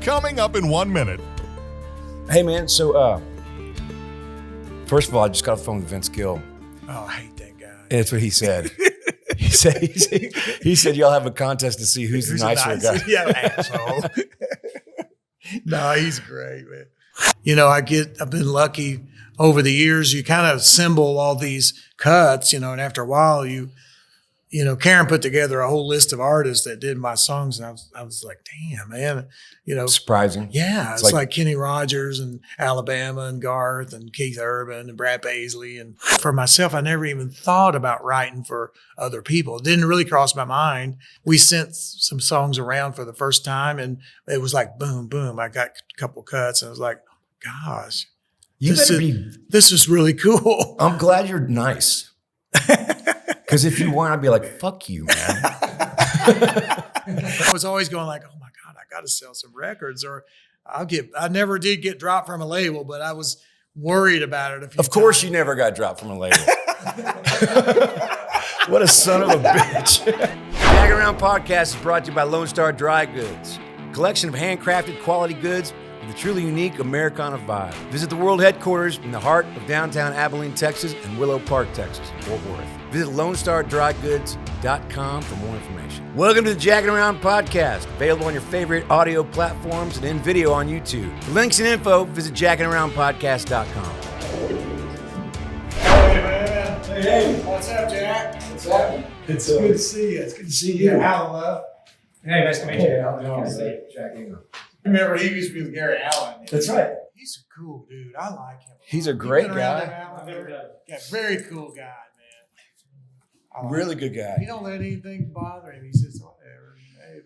Coming up in 1 minute. Hey, man, so first of all, I just got off the phone with Vince Gill. Oh, I hate that guy. And that's what he said. he said y'all have a contest to see who's the nicer guy. Yeah, asshole. No, he's great, man. You know, I've been lucky over the years. You kind of assemble all these cuts, and after a while, Karen put together a whole list of artists that did my songs, and I was like, damn, man, Surprising. Yeah, it's like Kenny Rogers and Alabama and Garth and Keith Urban and Brad Paisley. And for myself, I never even thought about writing for other people. It didn't really cross my mind. We sent some songs around for the first time, and it was like, boom, boom. I got a couple cuts, and I was like, gosh, this is really cool. I'm glad you're nice. Because if you weren't, I'd be like, fuck you, man. I was always going like, oh my God, I got to sell some records, or I never did get dropped from a label, but I was worried about it. Of course you never got dropped from a label. What a son of a bitch. Jackin Around Podcast is brought to you by Lone Star Dry Goods, a collection of handcrafted quality goods with a truly unique Americana vibe. Visit the world headquarters in the heart of downtown Abilene, Texas, and Willow Park, Texas, Fort Worth. Visit LoneStarDryGoods.com for more information. Welcome to the Jackin Around Podcast, available on your favorite audio platforms and in video on YouTube. For links and info, visit JackinAroundPodcast.com. Hey, man. Hey. What's up, Jack? What's happening? It's good to see you. It's good to see you. Alan Love. Hey, nice to meet you. How's it going? Jack Ingram. Remember, he used to be with Gary Allen. That's right. He's a cool dude. I like him. He's a great guy. Yeah, very cool guy, man. Really good guy. He don't let anything bother him. He says, whatever. Hey,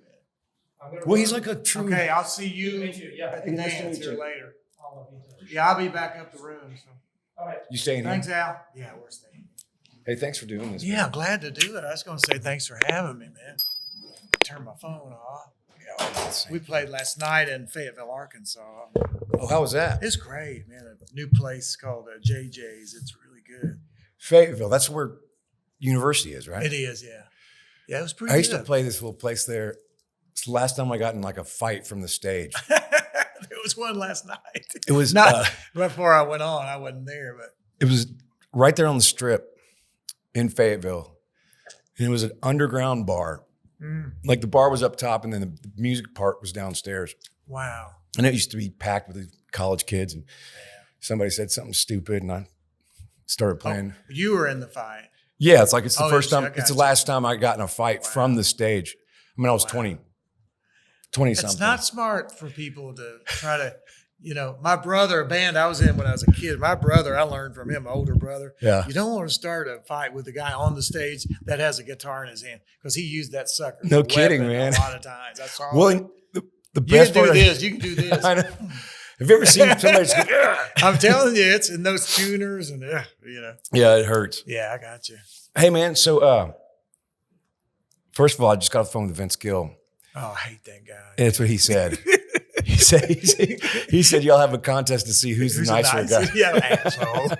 man. Well, he's like a true... Okay, I'll see you at the dance here later. Yeah, I'll be back up the room. So. All right. You staying here? Thanks, Al. Yeah, we're staying. Hey, thanks for doing this. Yeah, man. glad to do it. I was going to say thanks for having me, man. Turn my phone off. We played last night in Fayetteville, Arkansas. Oh, how was that? It's great, man. A new place called JJ's. It's really good. Fayetteville. That's where university is, right? It is, yeah. Yeah, it was pretty I used good. to play this little place there. It's the last time I got in like a fight from the stage. There was one last night. It was not before I went on. I wasn't there, but it was right there on the strip in Fayetteville. And it was an underground bar. Like the bar was up top and then the music part was downstairs. Wow. And it used to be packed with college kids. And somebody said something stupid and I started playing. Oh, you were in the fight. Yeah, it's like it's the first yeah, time, it's the last time I got in a fight from the stage. I mean, I was 20 something. It's not smart for people to try to, my brother, a band I was in when I was a kid, my brother, I learned from him, my older brother. Yeah. You don't want to start a fight with a guy on the stage that has a guitar in his hand because he used that sucker. No kidding, man. A lot of times. I saw well, the best you part can do this. I know. Have you ever seen somebody just go, I'm telling you, it's in those tuners and, Yeah, it hurts. Yeah, I got you. Hey, man. So, first of all, I just got off the phone with Vince Gill. Oh, I hate that guy. And that's what he said. he said y'all have a contest to see who's the nicer guy. Yeah, asshole.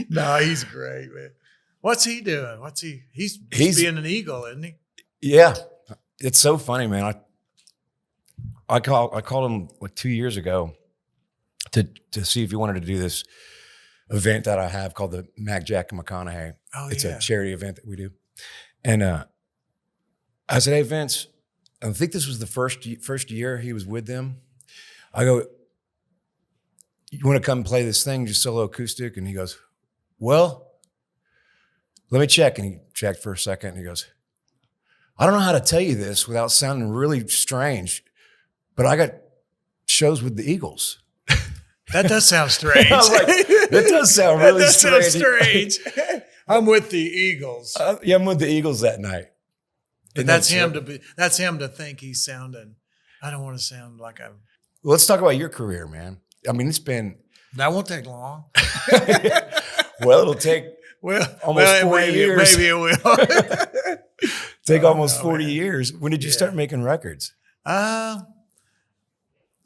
No, he's great, man. What's he doing? He's being an eagle, isn't he? Yeah. It's so funny, man. I called him like 2 years ago to see if he wanted to do this event that I have called the Mac, Jack, and McConaughey. Oh, it's a charity event that we do. And I said, hey, Vince, I think this was the first year he was with them. I go, you want to come play this thing, just solo acoustic? And he goes, well, let me check. And he checked for a second and he goes, I don't know how to tell you this without sounding really strange, but I got shows with the Eagles. That does sound strange. I was like, that does sound really strange. Sound strange. I'm with the Eagles. Yeah, I'm with the Eagles that night. But that's him to think he's sounding. I don't want to sound like I'm. Well, let's talk about your career, man. I mean, it's been. That won't take long. Well, it'll take almost 40 years. Maybe it will. Take almost 40 years. When did you start making records?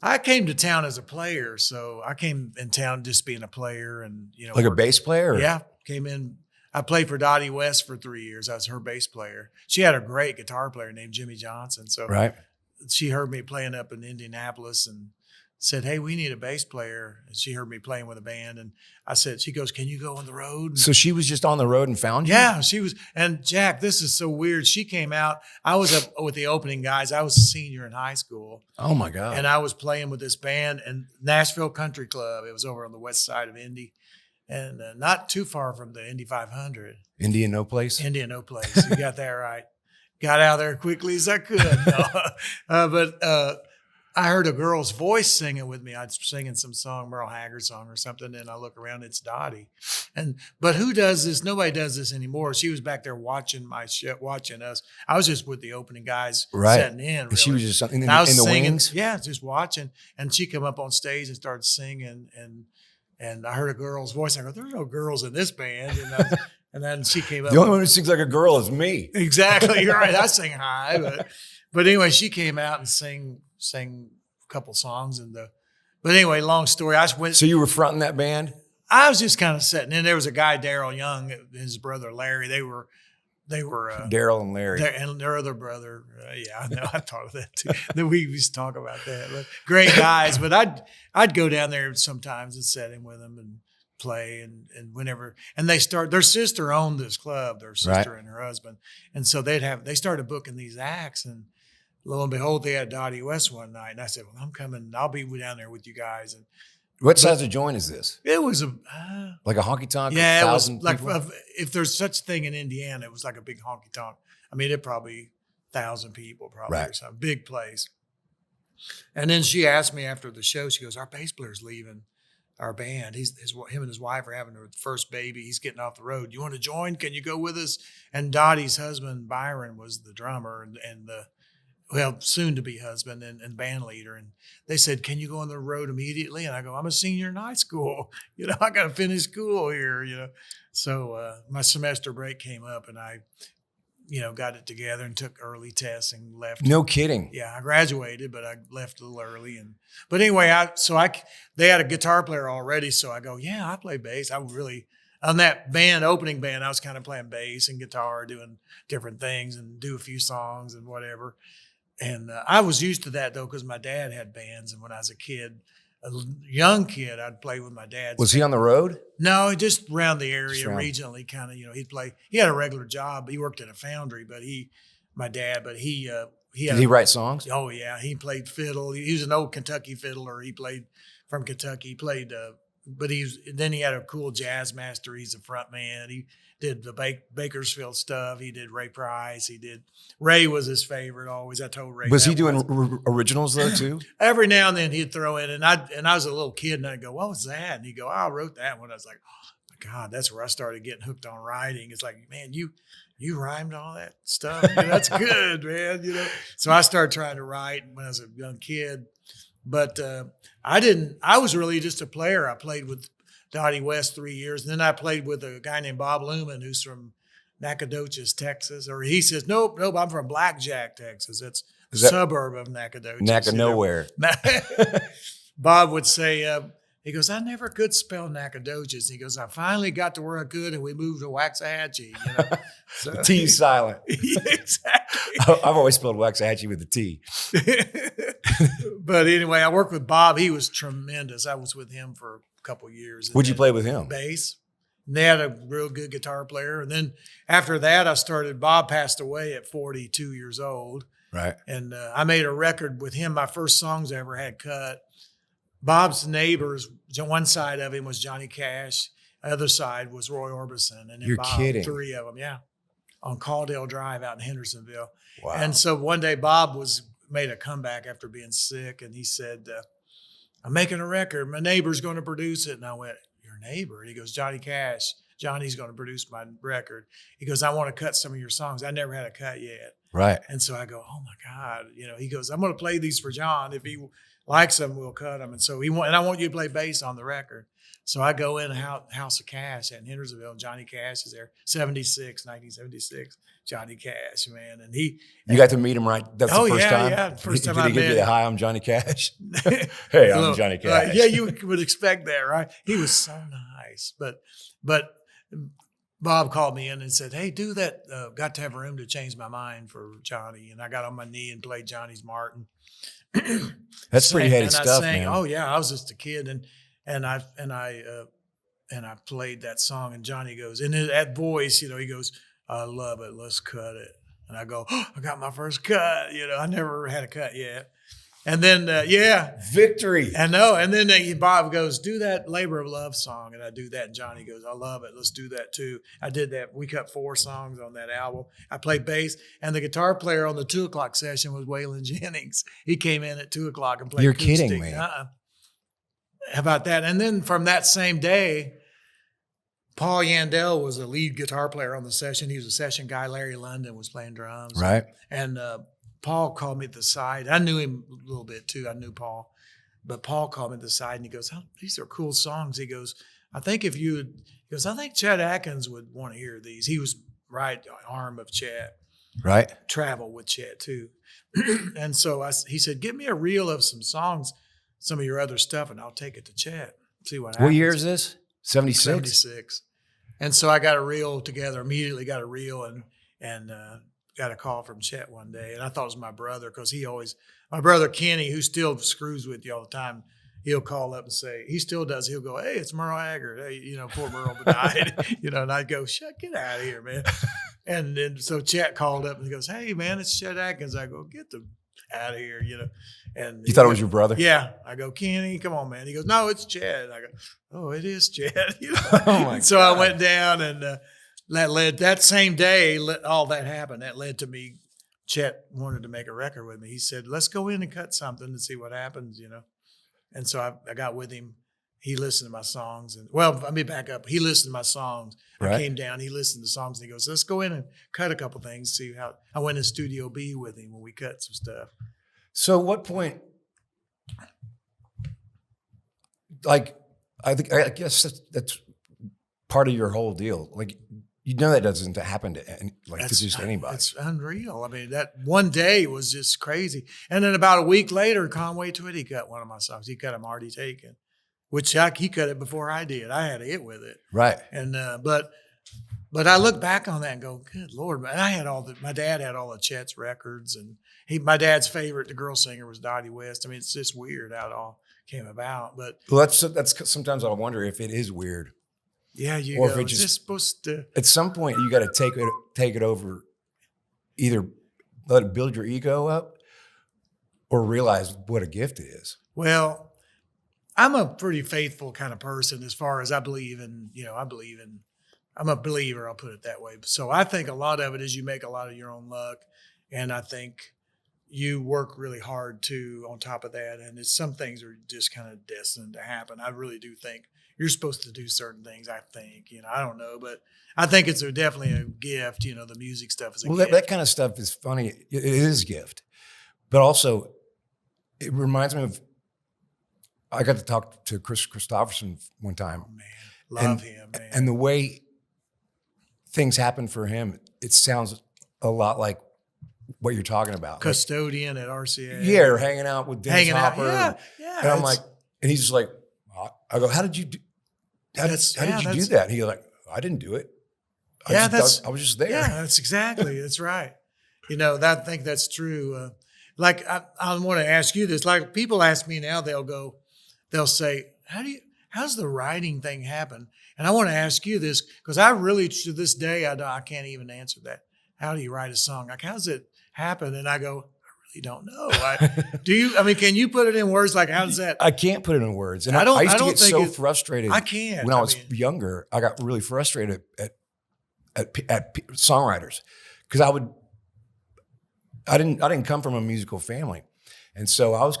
I came to town as a player, so I came in town just being a player, and like a bass player. Or? Yeah, came in. I played for Dottie West for 3 years. I was her bass player. She had a great guitar player named Jimmy Johnson. So right. she heard me playing up in Indianapolis and said, "Hey, we need a bass player." And she heard me playing with a band, and I said, she goes, "Can you go on the road?" So she was just on the road and found you? Yeah, she was. And Jack, this is so weird. She came out. I was up with the opening guys. I was a senior in high school. Oh my God. And I was playing with this band in Nashville Country Club. It was over on the west side of Indy, and not too far from the Indy 500. India, no place? India, no place. You got that right. Got out there quickly as I could. No. But I heard a girl's voice singing with me. I'd singing some song, Merle Haggard song or something, and I look around, it's Dottie. But who does this? Nobody does this anymore. She was back there watching my shit, watching us. I was just with the opening guys setting in. Really. And she was just in I was the singing, wings? Yeah, just watching. And she come up on stage and started singing, and I heard a girl's voice. I go, "There's no girls in this band." And then she came up. The only one who sings like a girl is me. Exactly. You're right. I sing high, but anyway, she came out and sang a couple songs but anyway, long story. So you were fronting that band? I was just kind of sitting in. There was a guy, Daryl Young, his brother Larry. They were Daryl and Larry. And their other brother. Yeah, I know. I thought of that too. Then we used to talk about that. But great guys. But I'd go down there sometimes and sit in with them and play and whenever. And their sister owned this club, their sister and her husband. And so they started booking these acts, and lo and behold, they had Dottie West one night. And I said, "Well, I'm coming. I'll be down there with you guys." And what size of joint is this? it was like a honky tonk? Yeah, it was like if there's such a thing in Indiana, it was like a big honky tonk. I mean, it probably 1,000 people, probably or something, big place. And then she asked me after the show. She goes, "Our bass player's leaving our band. Him and his wife are having their first baby. He's getting off the road. You want to join? Can you go with us?" And Dottie's husband Byron was the drummer and the soon to be husband and band leader. And they said, "Can you go on the road immediately?" And I go, "I'm a senior in high school. I got to finish school here, So my semester break came up and I, got it together and took early tests and left. No kidding. Yeah, I graduated, but I left a little early. But anyway, they had a guitar player already. So I go, "Yeah, I play bass." On that opening band, I was kind of playing bass and guitar, doing different things and do a few songs and whatever. And I was used to that, though, because my dad had bands. And when I was a young kid, I'd play with my dad. Was he on the road? No, just around the area, regionally, kind of, he'd play. He had a regular job. He worked at a foundry, Did he write songs? Oh, yeah. He played fiddle. He was an old Kentucky fiddler. He played from Kentucky. He played, but then he had a cool jazz master. He's a front man. He did the Bakersfield stuff. He did Ray Price. Ray was his favorite always. I told Ray. Was he doing originals though too? Every now and then he'd throw in, and I was a little kid, and I'd go, "What was that?" And he'd go, "Oh, I wrote that one." I was like, "Oh my God," that's where I started getting hooked on writing. It's like, man, you rhymed all that stuff. That's good, man. So I started trying to write when I was a young kid, but I didn't. I was really just a player. I played with Dottie West 3 years. And then I played with a guy named Bob Lumen, who's from Nacogdoches, Texas. Or he says, nope, I'm from Blackjack, Texas. It's a suburb of Nacogdoches. Nowhere. Bob would say, he goes, "I never could spell Nacogdoches." He goes, "I finally got to where I could, and we moved to Waxahachie." So, the T is silent. Exactly. I've always spelled Waxahachie with a T. But anyway, I worked with Bob. He was tremendous. I was with him for a couple years. What'd you play with him? Bass. And they had a real good guitar player. And then after that, Bob passed away at 42 years old. Right. And I made a record with him. My first songs I ever had cut. Bob's neighbors, one side of him was Johnny Cash. The other side was Roy Orbison. And then You're Bob, kidding. 3 of them, yeah, on Caldale Drive out in Hendersonville. Wow. And so one day Bob made a comeback after being sick. And he said, "I'm making a record. My neighbor's going to produce it." And I went, "Your neighbor?" And he goes, "Johnny Cash. Johnny's going to produce my record." He goes, "I want to cut some of your songs. I never had a cut yet." Right. And so I go, "Oh my God." He goes, "I'm going to play these for John. If he likes them, we'll cut them." And so and I want you to play bass on the record. So I go in House of Cash at Hendersonville. Johnny Cash is there. 1976. Johnny Cash, man. And you got to meet him, right? That's the first time? Yeah. First time Did I he give met you the "Hi, I'm Johnny Cash"? Hey, I'm Johnny Cash. Yeah, you would expect that, right? He was so nice. But Bob called me in and said, "Hey, do that. Got to Have Room to Change My Mind for Johnny." And I got on my knee and played Johnny's Martin. That's pretty heady and I stuff, sang, man. "Oh yeah, I was just a kid," and I played that song, and Johnny goes, in that voice, he goes, "I love it. Let's cut it." And I go, "Oh, I got my first cut." I never had a cut yet. And then, Victory. I know. And then Bob goes, "Do that Labor of Love song." And I do that. And Johnny goes, "I love it. Let's do that too." I did that. We cut 4 songs on that album. I played bass. And the guitar player on the 2 o'clock session was Waylon Jennings. He came in at 2 o'clock and played You're acoustic. kidding me. How about that? And then from that same day, Paul Yandell was a lead guitar player on the session. He was a session guy. Larry London was playing drums. Right. And Paul called me at the side. I knew him a little bit too. I knew Paul. But Paul called me at the side and he goes, "Oh, these are cool songs." He goes, I think Chet Atkins would want to hear these. He was right arm of Chet. Right. Travel with Chet too. And so he said, "Give me a reel of some songs, some of your other stuff, and I'll take it to Chet. See what happens." What year is this? 76? 76. And so I got a reel together, immediately got a reel and got a call from Chet one day. And I thought it was my brother because my brother Kenny, who still screws with you all the time, he'll call up and say, he still does. He'll go, "Hey, it's Merle Haggard. Hey, poor Merle died." And I'd go, "Get out of here, man." And then so Chet called up and he goes, "Hey, man, it's Chet Atkins." I go, "Get the out of here," And You thought it was your brother? Yeah. I go, "Kenny, come on, man." He goes, "No, it's Chet." I go, "Oh, it is Chet." Oh my So God. I went down and that same day, all that happened. That led to me. Chet wanted to make a record with me. He said, "Let's go in and cut something and see what happens," And so I got with him. He listened to my songs. Let me back up. He listened to my songs. Right. I came down. He listened to songs. And he goes, "Let's go in and cut a couple things, see how." I went in Studio B with him when we cut some stuff. So what point, I guess that's part of your whole deal. That doesn't happen to just anybody. It's unreal. I mean, that one day was just crazy. And then about a week later, Conway Twitty cut one of my songs. He cut "I'm Already Taken," which he cut it before I did. I had a hit with it. Right. And but I look back on that and go, "Good Lord!" And my dad had all of Chet's records, and my dad's favorite, the girl singer, was Dottie West. I mean, it's just weird how it all came about. But Well, that's sometimes I wonder if it is weird. yeah, Or if it is just- this supposed to? At some point, you got to take it over. Either let it build your ego up, or realize what a gift it is. Well, I'm a pretty faithful kind of person as far as I believe in. I'm a believer. I'll put it that way. So I think a lot of it is you make a lot of your own luck, and I think you work really hard too on top of that. And some things are just kind of destined to happen. I really do think you're supposed to do certain things. I think, I don't know, but I think it's definitely a gift. The music stuff is a gift. That kind of stuff is funny. It is a gift, but also it reminds me of. I got to talk to Chris Christopherson one time. Oh, man, love him, man. And the way things happen for him, it sounds a lot like what you're talking about. Custodian at RCA. Yeah, or hanging out with Dennis Hanging out. Hopper. Yeah. And I'm like, and he's just like, I go, how did you do that? And he's like, I didn't do it. I was just there. Yeah, that's right. I think that's true. I want to ask you this. Like, people ask me now, they'll say, how's the writing thing happen? And I want to ask you this because I really, to this day, I can't even answer that. How do you write a song? Like, how's it happen? And I go, I really don't know. Can you put it in words? Like, how does that? I can't put it in words. And I used to don't get think so frustrated. I can't. When I was younger, I got really frustrated at songwriters because I didn't come from a musical family. And so I was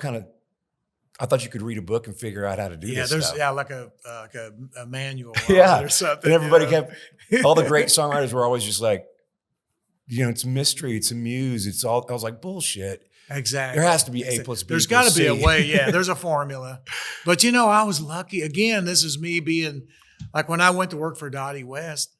I thought you could read a book and figure out how to do this stuff. Like a manual or something. And everybody kept, all the great songwriters were always just like, it's a mystery, it's a muse, it's all, I was like, bullshit. Exactly. There has to be A plus B. There's got to be a way. Yeah, there's a formula. But I was lucky. Again, this is me being like when I went to work for Dottie West.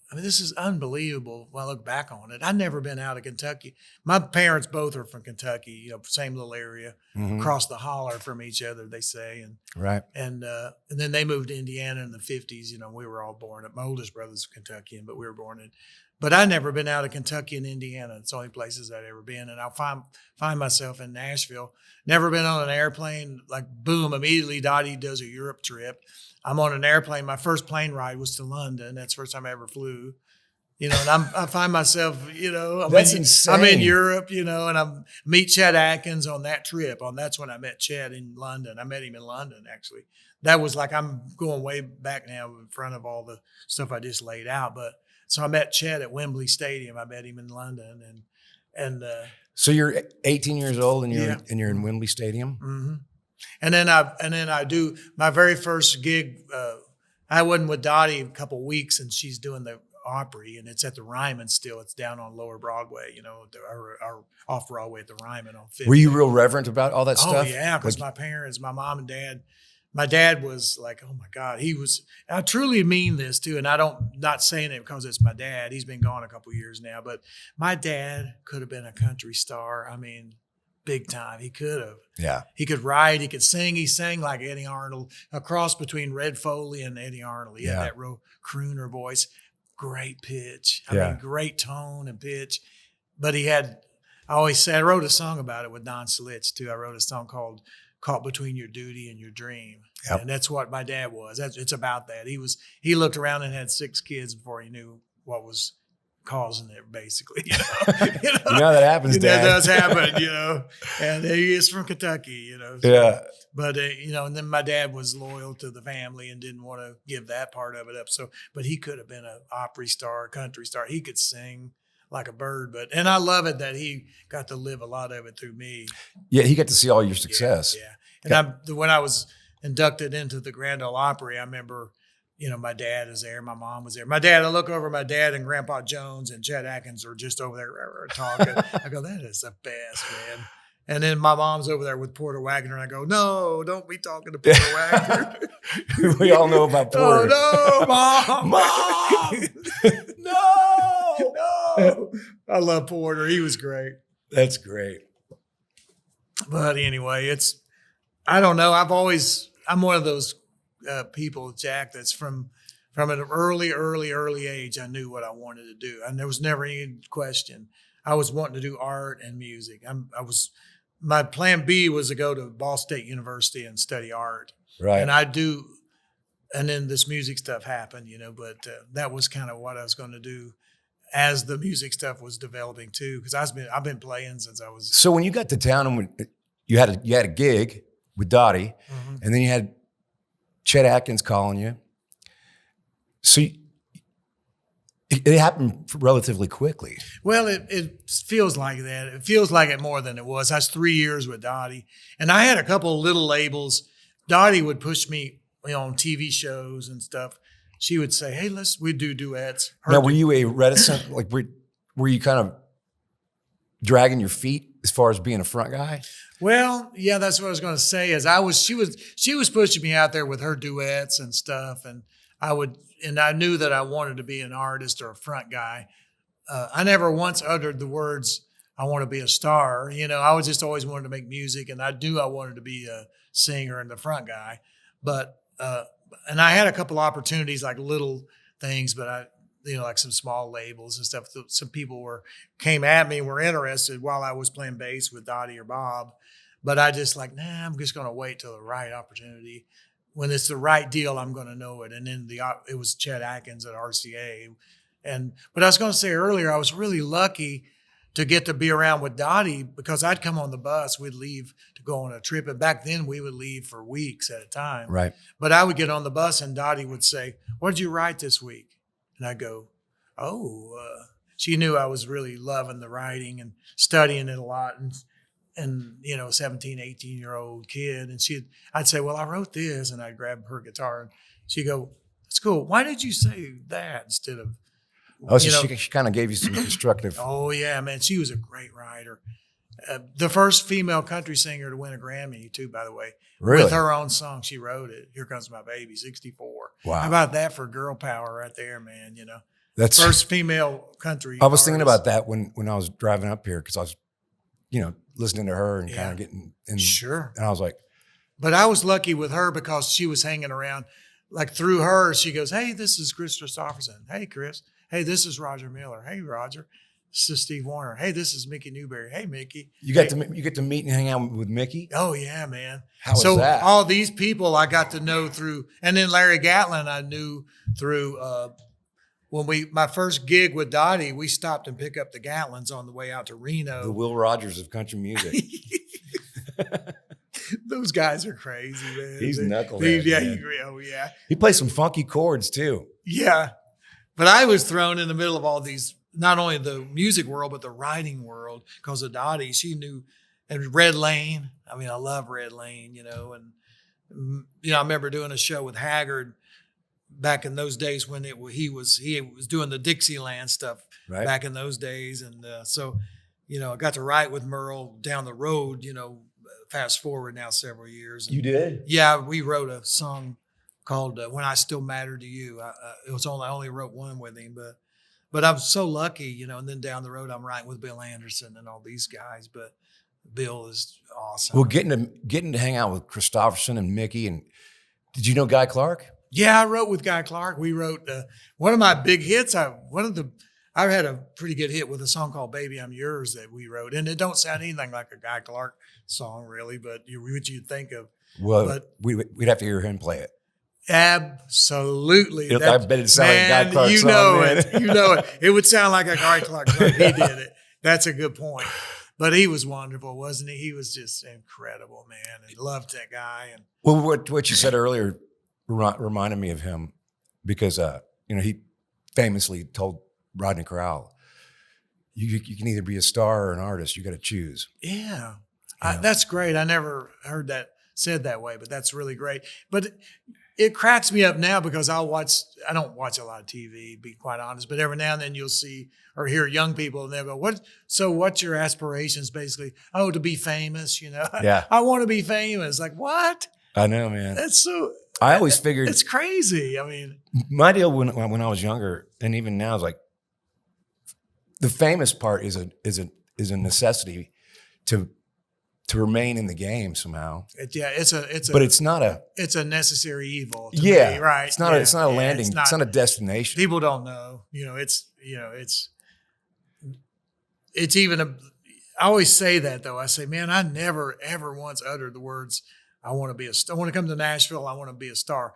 I mean, this is unbelievable when I look back on it. I've never been out of Kentucky. My parents both are from Kentucky, you know, same little area, across the holler from each other, they say. And Right. and then they moved to Indiana in the 50s. You know, we were all born at, my oldest brother's Kentuckian, but we were born in, but I've never been out of Kentucky and Indiana. It's the only places I've ever been. And I'll find myself in Nashville. Never been on an airplane, like boom, immediately Dottie does a Europe trip. I'm on an airplane. My first plane ride was to London. That's the first time I ever flew. You know, and I find myself, you know, That's insane. I'm in Europe, you know, and I meet Chet Atkins on that trip. That's when I met Chet in London. I met him in London, actually. That was like, I'm going way back now in front of all the stuff I just laid out. But so I met Chet at Wembley Stadium. I met him in London, and So you're 18 years old and Yeah. you're in Wembley Stadium. mm-hmm. And then I do my very first gig. I wasn't with Dottie a couple weeks, and she's doing the Opry, and it's at the Ryman still. It's down on Lower Broadway, you know, or off Broadway at the Ryman on 50th. Were you real reverent about all that stuff? Oh yeah, because my parents, my mom and dad. My dad was like, oh my God, I truly mean this too. And not saying it because it's my dad. He's been gone a couple years now, but my dad could have been a country star. I mean, big time. He could have. Yeah. He could write, he could sing. He sang like Eddie Arnold, a cross between Red Foley and Eddie Arnold. He had that real crooner voice, great pitch. I mean, great tone and pitch. But I always say, I wrote a song about it with Don Slitz too. I wrote a song called Caught Between Your Duty and Your Dream. Yep. And that's what my dad was. It's about that. He looked around and had 6 kids before he knew what was causing it, basically. You know that happens, Dad. That does happen, you know. And he is from Kentucky, you know. So, Yeah. But, you know, and then my dad was loyal to the family and didn't want to give that part of it up. So, but he could have been an Opry star, a country star. He could sing like a bird, and I love it that he got to live a lot of it through me. Yeah, he got to see all your success. Yeah. And when I was inducted into the Grand Ole Opry, I remember, you know, my dad was there, my mom was there. My dad, I look over, my dad and Grandpa Jones and Chet Atkins are just over there talking. I go, that is the best, man. And then my mom's over there with Porter Wagoner, and I go, no, don't be talking to Porter Wagoner. We all know about Porter. Oh, no, Mom. Mom! No. I love Porter. He was great. That's great. But anyway, I don't know. I'm one of those people, Jack, that's from an early age, I knew what I wanted to do. And there was never any question. I was wanting to do art and music. My plan B was to go to Ball State University and study art. Right. And then this music stuff happened, you know, but that was kind of what I was going to do as the music stuff was developing too, because I've been playing since I was. So when you got to town and you had a gig with Dottie, and then you had Chet Atkins calling you. So it happened relatively quickly. Well, it feels like that. It feels like it more than it was. I was 3 years with Dottie, and I had a couple of little labels. Dottie would push me, you know, on TV shows and stuff. She would say, "Hey, we'd do duets." Now, were you a reticent? Like, were you kind of dragging your feet as far as being a front guy? Well, yeah, that's what I was going to say. She was pushing me out there with her duets and stuff, and I knew that I wanted to be an artist or a front guy. I never once uttered the words, "I want to be a star." You know, I was just always wanted to make music, and I knew I wanted to be a singer and the front guy. But and I had a couple opportunities, like little things, but like some small labels and stuff. Some people came at me and were interested while I was playing bass with Dottie or Bob. But I just I'm just going to wait till the right opportunity. When it's the right deal, I'm going to know it. And then it was Chet Atkins at RCA. But I was going to say earlier, I was really lucky to get to be around with Dottie because I'd come on the bus, we'd leave to go on a trip. And back then we would leave for weeks at a time. Right. But I would get on the bus and Dottie would say, "What did you write this week?" And I'd go, she knew I was really loving the writing and studying it a lot. And 17, 18-year-old kid. And I'd say, "Well, I wrote this." And I'd grab her guitar and she'd go, "That's cool. Why did you say that instead of," Oh, so she kind of gave you some constructive. Oh, yeah, man. She was a great writer. The first female country singer to win a Grammy, too, by the way. Really? With her own song. She wrote it. "Here Comes My Baby," 64. Wow. How about that for girl power right there, man, That's First female country. I was thinking artist. about that when I was driving up here because I was, listening to her and kind of getting in. Sure. And I was like, But I was lucky with her because she was hanging around. Like through her, she goes, "Hey, this is Chris Christopherson. Hey, Chris. Hey, this is Roger Miller. Hey, Roger. This is Steve Wariner. Hey, this is Mickey Newberry. Hey, Mickey." you get to meet and hang out with Mickey. Oh yeah, man. How was so that? all these people I got to know through, and then Larry Gatlin I knew through. When my first gig with Dottie, we stopped and picked up the Gatlins on the way out to Reno. The Will Rogers of country music. Those guys are crazy, man. He's knucklehead. Yeah, man. oh yeah, He plays some funky chords too. yeah. But I was thrown in the middle of all these, not only the music world but the writing world because of Dottie. She knew, and Red Lane. I mean, I love Red Lane, and I remember doing a show with Haggard back in those days when he was doing the Dixieland stuff Right. back in those days, and so I got to write with Merle down the road. Fast forward now several years. You did? Yeah, we wrote a song called "When I Still Matter to You." I only wrote one with him, but I'm so lucky, And then down the road, I'm writing with Bill Anderson and all these guys. But Bill is awesome. Well, getting to hang out with Christopherson and Mickey, and did you know Guy Clark? Yeah, I wrote with Guy Clark. We wrote one of my big hits. I had a pretty good hit with a song called "Baby I'm Yours" that we wrote, and it don't sound anything like a Guy Clark song, really. But what you'd think of. Well, But- we'd have to hear him play it. Absolutely. I bet it sounded like Guy Clark you song, know man. it. You know it. It would sound like a Guy Clark song. He did it. That's a good point. But he was wonderful, wasn't he? He was just incredible, man. And loved that guy. And Well, what you said earlier reminded me of him because he famously told Rodney Crowell, "You can either be a star or an artist. You got to choose." yeah, Yeah. that's great. I never heard that said that way, but that's really great. But it cracks me up now because I don't watch a lot of TV, to be quite honest, but every now and then you'll see or hear young people and they'll go, what's your aspirations basically? Oh, to be famous, Yeah. I want to be famous. Like, what? I know, man. That's so, I always figured it's crazy. I mean, my deal when I was younger, and even now, is like the famous part is a necessity to remain in the game somehow. but it's not a it's a necessary evil. To yeah, me, right? It's not a landing. It's not a destination. People don't know. It's even I always say that though. I say, man, I never ever once uttered the words, I want to be a star. I want to come to Nashville. I want to be a star.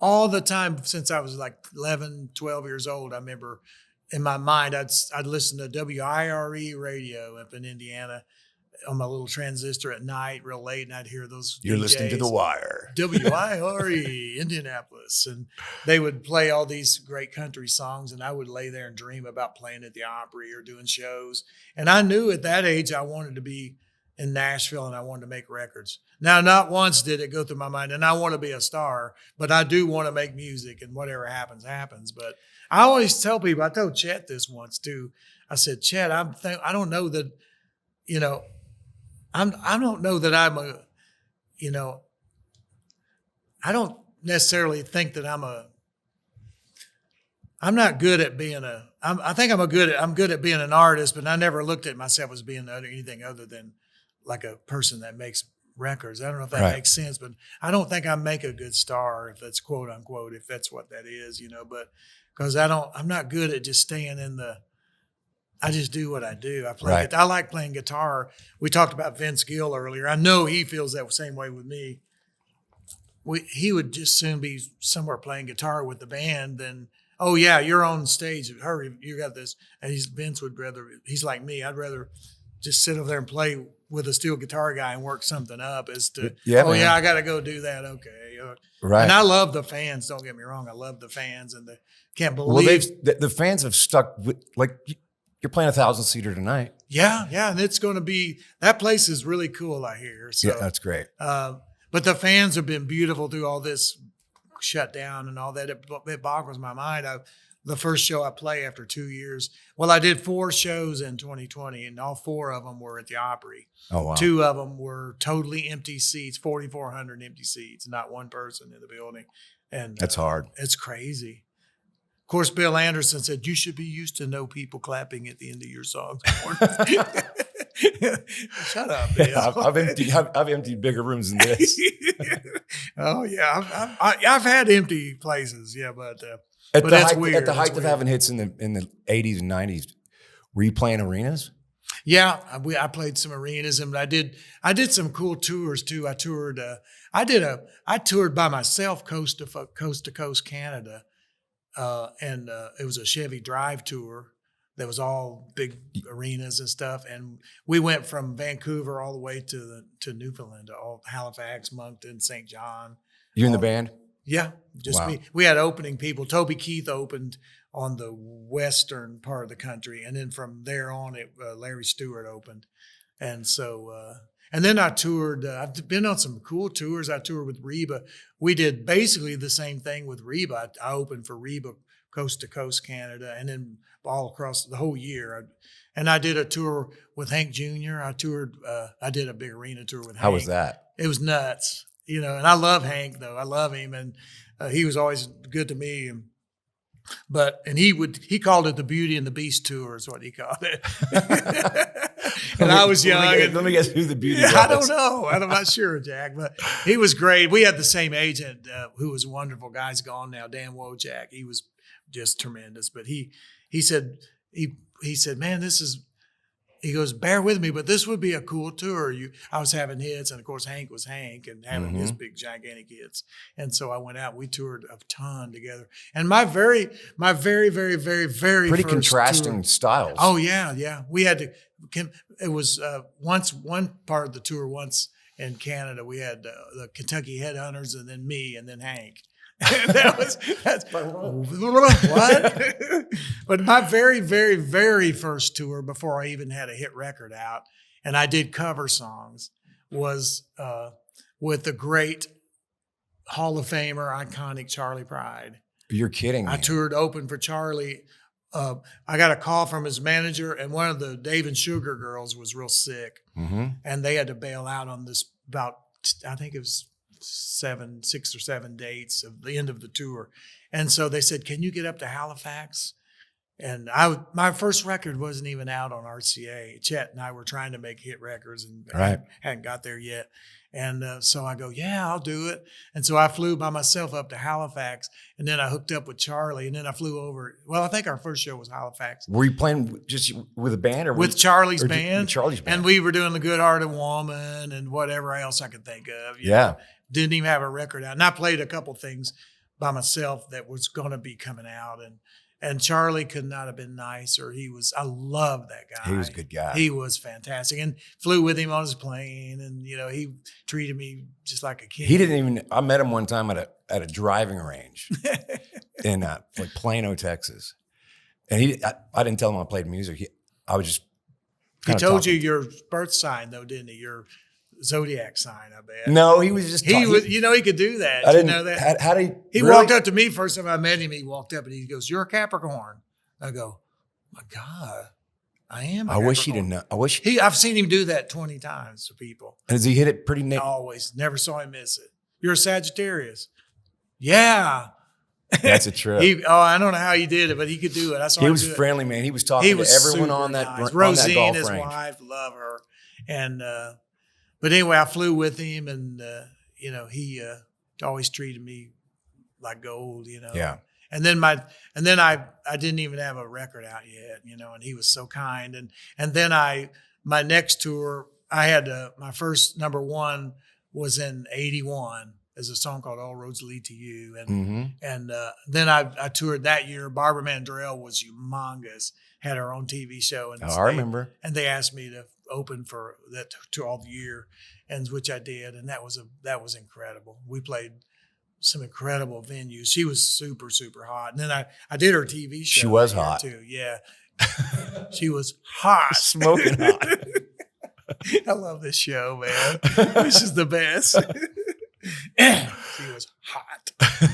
All the time since I was like 11, 12 years old, I remember in my mind, I'd listen to WIRE radio up in Indiana on my little transistor at night, real late, and I'd hear those. You're DJs, listening to The Wire. WIRE, Indianapolis. And they would play all these great country songs, and I would lay there and dream about playing at the Opry or doing shows. And I knew at that age I wanted to be in Nashville and I wanted to make records. Now, not once did it go through my mind, and I want to be a star, but I do want to make music, and whatever happens, happens. But I always tell people, I told Chet this once too. I said, Chet, I don't know that, I don't know that I'm I don't necessarily think that I'm not good at being I think I'm good at being an artist, but I never looked at myself as being anything other than like a person that makes records. I don't know if that Right. makes sense, but I don't think I make a good star, if that's quote unquote, if that's what that is, but because I'm not good at just staying I just do what I do. Right. I like playing guitar. We talked about Vince Gill earlier. I know he feels that same way with me. He would just soon be somewhere playing guitar with the band than, oh yeah, you're on stage. Hurry, you got this. And Vince would rather, he's like me. I'd rather just sit over there and play with a steel guitar guy and work something up as to, Yeah, oh man. yeah, I got to go do that. Okay. Right. And I love the fans. Don't get me wrong. I love the fans and can't Well, believe. the fans have stuck with, like, you're playing 1,000-seater tonight. Yeah. And it's going to be, that place is really cool, I hear. So, Yeah, that's great. but the fans have been beautiful through all this shutdown and all that. It boggles my mind. The first show I play after 2 years. Well, I did 4 shows in 2020, and all 4 of them were at the Opry. Oh, wow. 2 of them were totally empty seats, 4,400 empty seats, not one person in the building. And That's hard. It's crazy. Of course, Bill Anderson said, you should be used to no people clapping at the end of your songs. Shut up, Bill. Yeah, I've emptied bigger rooms than this. Oh, yeah. I've had empty places, yeah, but At that's the weird. height That's of weird. having hits in the 80s and 90s, were you playing arenas? Yeah, I played some arenas, and I did some cool tours too. I toured by myself coast to coast Canada, and it was a Chevy Drive tour that was all big arenas and stuff. And we went from Vancouver all the way to Newfoundland, to all Halifax, Moncton, St. John. You in the band? Yeah, just Wow. me. We had opening people. Toby Keith opened on the western part of the country, and then from there on, Larry Stewart opened, and so and then I toured. I've been on some cool tours. I toured with Reba. We did basically the same thing with Reba. I opened for Reba coast to coast Canada, and then all across the whole year. And I did a tour with Hank Jr. I toured. I did a big arena tour with Hank. How was that? It was nuts, and I love Hank though. I love him, and he was always good to me. And he called it the Beauty and the Beast tour is what he called it. And I was young. Let me guess who the Beauty was. I don't know. I'm not sure, Jack, but he was great. We had the same agent who was a wonderful guy. He's gone now, Dan Wojak. He was just tremendous. But he said, man, he goes, bear with me, but this would be a cool tour. I was having hits, and of course Hank was Hank and having his big gigantic hits. And so I went out. We toured a ton together. And my very, very, very, very Pretty first contrasting tour, styles. Oh yeah. We had to. It was one part of the tour once in Canada. We had the Kentucky Headhunters, and then me, and then Hank. That's what. But my very, very, very first tour before I even had a hit record out, and I did cover songs, was with the great Hall of Famer, iconic Charlie Pride. You're kidding me. I toured open for Charlie. I got a call from his manager, and one of the Dave and Sugar girls was real sick, and they had to bail out on this about, I think it was 6 or 7 dates of the end of the tour. And so they said, can you get up to Halifax? And my first record wasn't even out on RCA. Chet and I were trying to make hit records and hadn't got there yet. And so I go, yeah, I'll do it. And so I flew by myself up to Halifax, and then I hooked up with Charlie, and then I flew over. Well, I think our first show was Halifax. Were you playing just with a band, or with Charlie's band? With Charlie's band. And we were doing The Good-Hearted Woman and whatever else I could think of. Yeah. Didn't even have a record out. And I played a couple things by myself that was going to be coming out. And Charlie could not have been nicer. I love that guy. He was a good guy. He was fantastic. And flew with him on his plane. And, he treated me just like a kid. I met him one time at a driving range in like Plano, Texas. And I didn't tell him I played music. I was just He told you your birth sign, though, didn't he? Your zodiac sign, I bet. No, he was just he could do that. I didn't know that? How did he really? walked up to me first time I met him. He walked up and he goes, "You're a Capricorn." I go, "My God, I am." I wish he didn't know. I've seen him do that 20 times to people. And does he hit it pretty Always. Never saw him miss it. You're a Sagittarius. Yeah. That's a trip. I don't know how he did it, but he could do it. I saw him. He was friendly, man. He was talking to everyone on that. Nice. Rosine, on that golf his range. Wife, love her, and but anyway, I flew with him, and he always treated me like gold, Yeah. And then I didn't even have a record out yet, and he was so kind, and then my next tour I had my first number one was in '81. There's a song called All Roads Lead to You. And then I toured that year. Barbara Mandrell was humongous, had her own TV show. And I remember. And they asked me to open for that to all the year, and which I did. And that was incredible. We played some incredible venues. She was super, super hot. And then I did her TV show. She was hot. Too. Yeah. She was hot. Smoking hot. I love this show, man. This is the best. She was hot.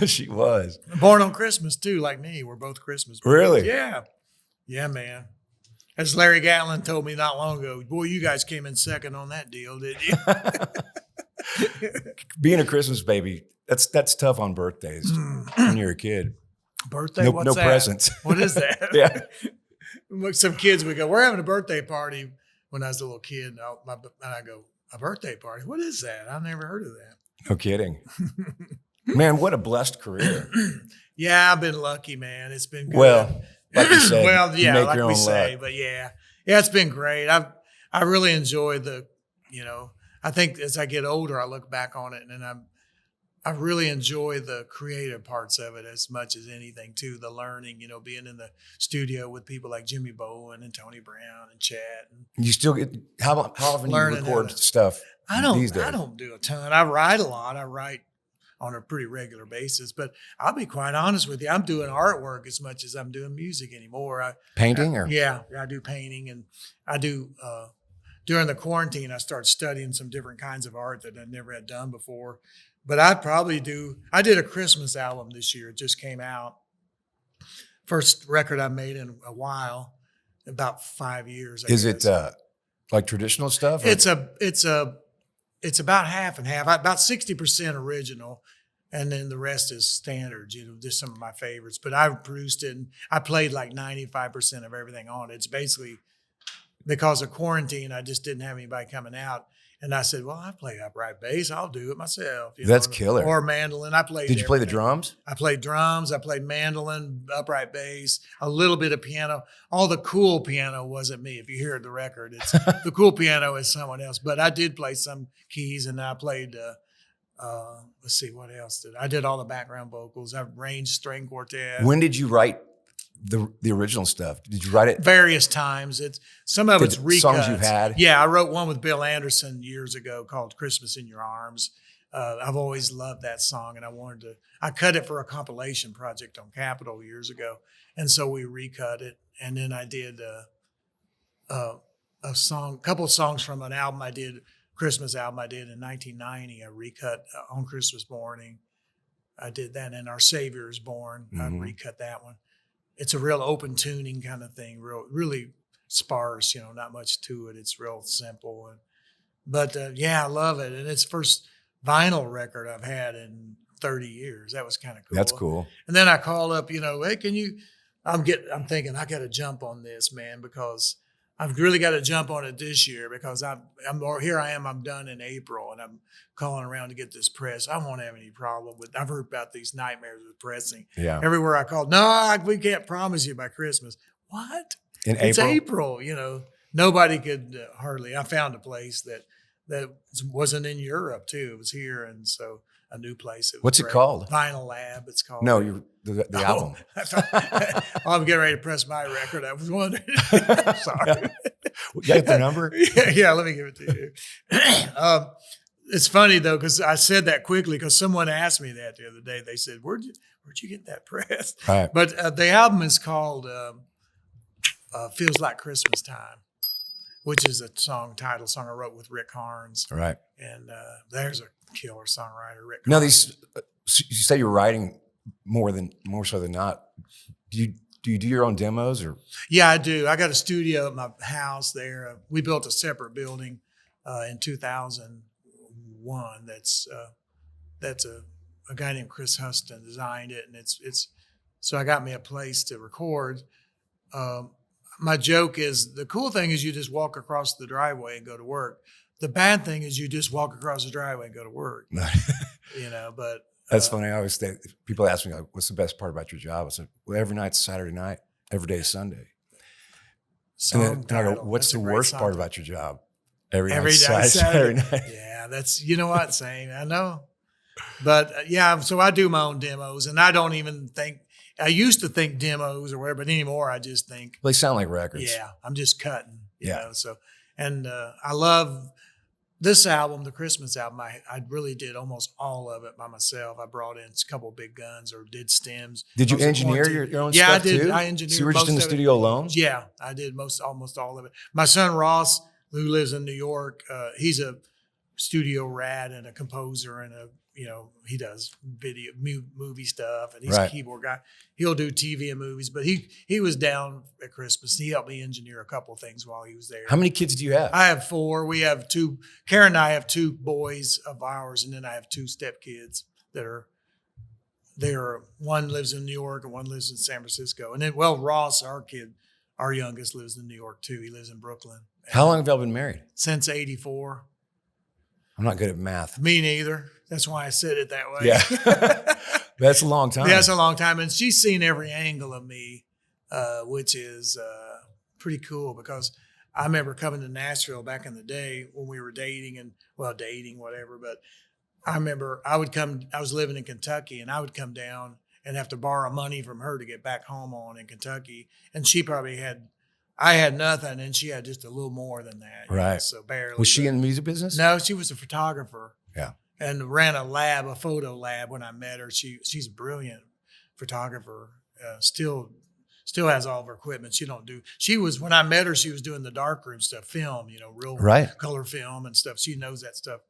She was. Born on Christmas, too, like me. We're both Christmas boys. Really? Yeah. Yeah, man. As Larry Gatlin told me not long ago, boy, you guys came in second on that deal, didn't you? Being a Christmas baby, that's tough on birthdays when you're a kid. Birthday? No, What's no that? presents. What is that? Yeah. Some kids would go, we're having a birthday party when I was a little kid. And I go, a birthday party? What is that? I've never heard of that. No kidding. Man, what a blessed career. Yeah, I've been lucky, man. It's been good. Well, like you said, well, yeah, make like your we own say, luck. but yeah, it's been great. I really enjoy I think as I get older, I look back on it and I really enjoy the creative parts of it as much as anything too. The learning, being in the studio with people like Jimmy Bowen and Tony Brown and Chad. And You still get how often do you Learning how record to- stuff these days? I don't do a ton. I write a lot. I write on a pretty regular basis, but I'll be quite honest with you. I'm doing artwork as much as I'm doing music anymore. Painting or Yeah, I do painting, and I do during the quarantine. I started studying some different kinds of art that I never had done before. But I did a Christmas album this year. It just came out. First record I made in a while, about 5 years. I is guess. it like traditional stuff? or- It's about half and half. About 60% original, and then the rest is standards. Just some of my favorites. But I produced it, and I played like 95% of everything on it. It's basically because of quarantine. I just didn't have anybody coming out, and I said, "Well, I play upright bass. I'll do it myself." That's killer. Or mandolin. I played. Did you play the everything. drums? I played drums. I played mandolin, upright bass, a little bit of piano. All the cool piano wasn't me. If you hear the record, it's the cool piano is someone else. But I did play some keys, and I played. Let's see, what else did I did all the background vocals. I arranged string quartet. When did you write the original stuff? Did you write it? Various times. It's recuts. Songs you've had? Yeah, I wrote one with Bill Anderson years ago called "Christmas in Your Arms." I've always loved that song, and I cut it for a compilation project on Capitol years ago, and so we recut it. And then I did a couple of songs from an album I did, Christmas album I did in 1990. I recut "On Christmas Morning." I did that, and "Our Savior is Born." I recut that one. It's a real open tuning kind of thing, really sparse, not much to it. It's real simple. But I love it. And it's the first vinyl record I've had in 30 years. That was kind of cool. That's cool. And then I called up, hey, can you, I'm thinking I got to jump on this, man, because I've really got to jump on it this year because here I am, I'm done in April, and I'm calling around to get this press. I won't have any problem with, I've heard about these nightmares with pressing. Yeah. Everywhere I called, no, we can't promise you by Christmas. What? It's April, nobody could hardly, I found a place that wasn't in Europe too. It was here. And so a new place. What's it called? Vinyl Lab, it's called. No, the album. I'm getting ready to press my record. I was wondering. Sorry. You got the number? Yeah, let me give it to you. It's funny though, because I said that quickly because someone asked me that the other day. They said, "Where'd you get that pressed?" Right. But the album is called "Feels Like Christmas Time," which is a title song I wrote with Rick Harns. Right. And there's a killer songwriter, Rick. Now, Harns. you say you're writing more so than not. Do you do your own demos or? Yeah, I do. I got a studio at my house there. We built a separate building in 2001. That's a guy named Chris Huston designed it, and it's so I got me a place to record. My joke is the cool thing is you just walk across the driveway and go to work. The bad thing is you just walk across the driveway and go to work. But that's funny. I always think people ask me, like, "What's the best part about your job?" I said, "Well, every night's Saturday night, every day is Sunday." And then I go, "What's the worst part about your job?" Every night's Saturday night. Yeah, that's what, same. I know. But so I do my own demos, and I don't even think. I used to think demos or whatever, but anymore I just think. They sound like records. Yeah, I'm just cutting. You Yeah. know, so and I love this album, the Christmas album. I really did almost all of it by myself. I brought in a couple of big guns or did stems. Did you Most of engineer quarantine. your own Yeah, stuff I did. too? I engineered. So you were just in the most of it. studio alone? Yeah, I did almost all of it. My son Ross, who lives in New York, he's a studio rat and a composer and he does video movie stuff, and he's Right. a keyboard guy. He'll do TV and movies, but he was down at Christmas. He helped me engineer a couple of things while he was there. How many kids do you have? I have 4. We have 2. Karen and I have 2 boys of ours, and then I have 2 stepkids that one lives in New York and one lives in San Francisco. And then, well, Ross, our youngest, lives in New York too. He lives in Brooklyn. How long have y'all been married? Since '84. I'm not good at math. Me neither. That's why I said it that way. Yeah. That's a long time. Yeah, that's a long time. And she's seen every angle of me, which is pretty cool because I remember coming to Nashville back in the day when we were dating, whatever. But I remember I was living in Kentucky, and I would come down and have to borrow money from her to get back home in Kentucky. And she probably I had nothing, and she had just a little more than that. Right. So barely. Was she in the music business? No, she was a photographer. Yeah. And ran a photo lab when I met her. She's a brilliant photographer. Still has all of her equipment. When I met her, she was doing the darkroom stuff, film, real color film and stuff. She knows that stuff,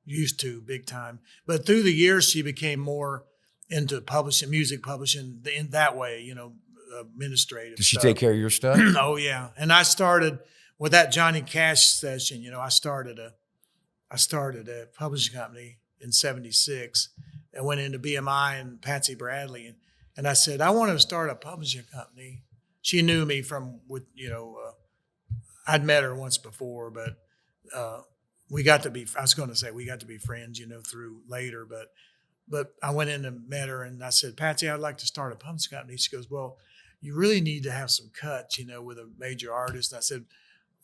used to big time. But through the years, she became more into publishing, music publishing in that way, administrative. Did she stuff. take care of your stuff? Oh yeah. And I started with that Johnny Cash session. I started a publishing company in '76 and went into BMI and Patsy Bradley. And I said, I want to start a publishing company. She knew me I'd met her once before, but we got to be friends, through later. But I went in and met her and I said, Patsy, I'd like to start a publishing company. She goes, well, you really need to have some cuts, with a major artist. And I said,